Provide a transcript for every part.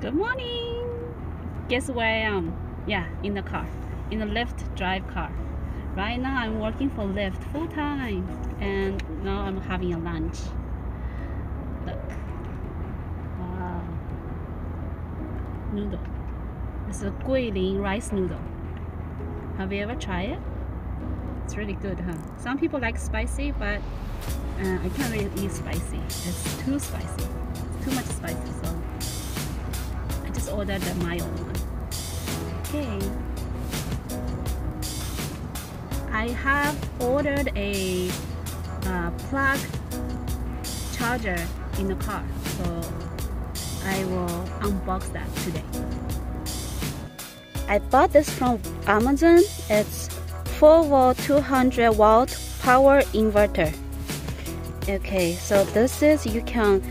Good morning. Guess where I am? Yeah, in the car, in the Lyft drive car. Right now I'm working for Lyft full time, and now I'm having a lunch. Look, wow, noodle. This is a Guilin rice noodle. Have you ever tried it? It's really good, huh? Some people like spicy, but I can't really eat spicy. It's too spicy. It's too much spicy, so I just ordered the mild one. Okay. I have ordered a plug charger in the car, so I will unbox that today. I bought this from Amazon. It's FOVAL 200 watt power inverter. Okay, so this is, you can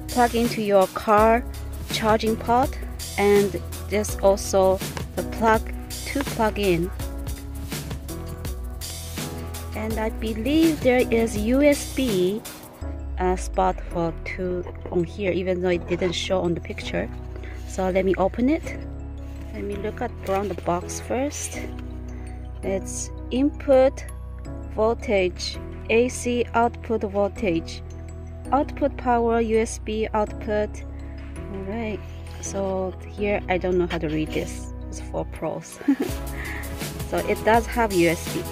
plug into your car charging port, and there's also the plug to plug in. And I believe there is USB spot for two on here, even though it didn't show on the picture. So let me open it. Let me look around the box first. It's input voltage, AC output voltage, output power, USB output. Alright, so here I don't know how to read this. It's for pros. So it does have USB.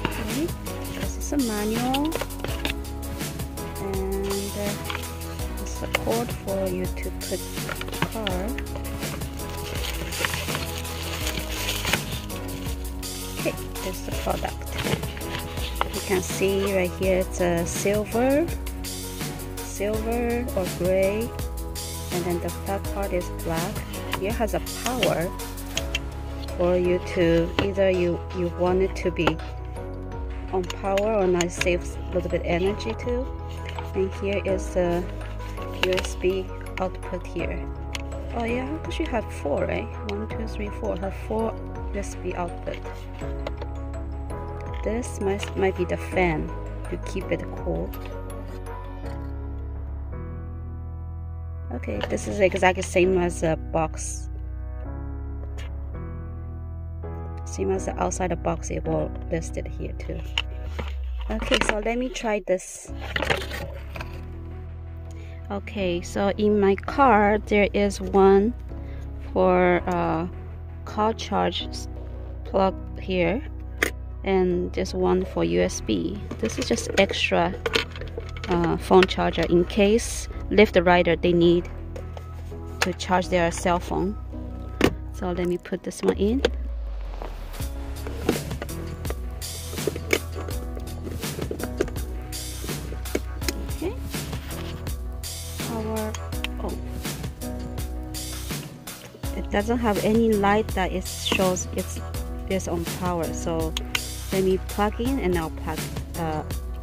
Okay, this is a manual, and it's a cord for you to put the car. Okay, this is the product. You can see right here it's a silver or gray, and then the flat part is black. Here has a power for you to either you want it to be on power or not, saves a little bit energy too. And here is the USB output here. Oh yeah, because you have 4, right? 1, 2, 3, 4. Have 4 USB output. This might be the fan to keep it cool. Okay, this is exactly same as the box. Same as the outside the box, it will list it here too. Okay, so let me try this. Okay, so in my car there is one for car charge plug here, and there's one for USB. This is just extra phone charger in case Lyft rider they need to charge their cell phone. So let me put this one in. Okay, power on. It doesn't have any light that it shows it's on power, so let me plug in and I'll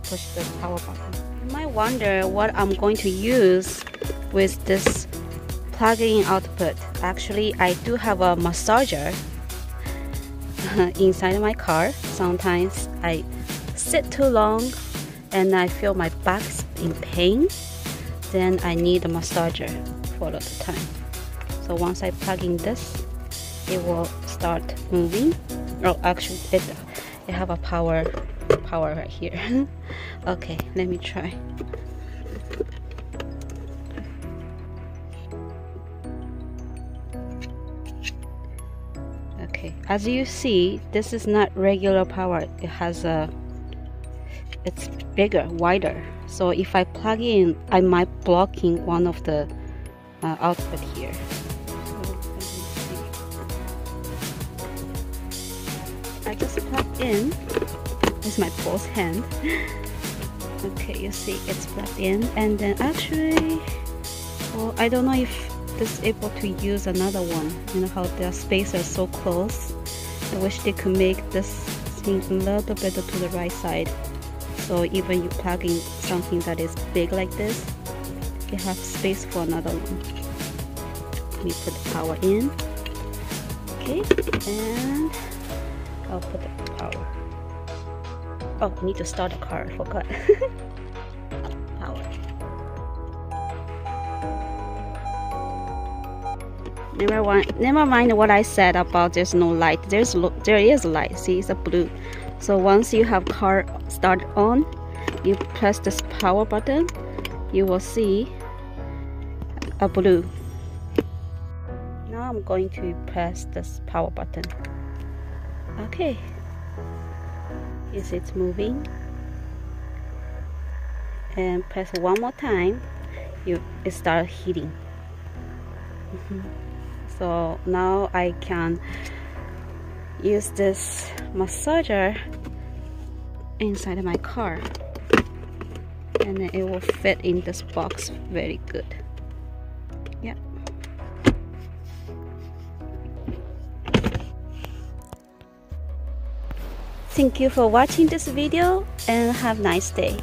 push the power button. You might wonder what I'm going to use with this plug-in output. Actually, I do have a massager inside my car. Sometimes I sit too long and I feel my back's in pain. Then I need a massager for a lot of time. So once I plug in this, it will start moving. Oh, actually, it have a power right here. Okay, let me try. Okay, as you see, this is not regular power. It has it's bigger, wider. So if I plug in, I might blocking one of the output here. I just plugged in. This is my both hand. Okay, you see it's plugged in, and then actually, well, I don't know if this is able to use another one. You know how the space is so close. I wish they could make this thing a little bit to the right side. So even you plug in something that is big like this, you have space for another one. Let me put the power in. Okay, and I'll put the power. Oh, I need to start the car, I forgot. Power. Never mind what I said about there's no light. There is light. See, it's a blue. So once you have car start on, you press this power button, you will see a blue. Now I'm going to press this power button. Okay. Is it moving? And press one more time, it start heating. So now I can use this massager inside my car, and then it will fit in this box very good. Yeah. Thank you for watching this video and have a nice day.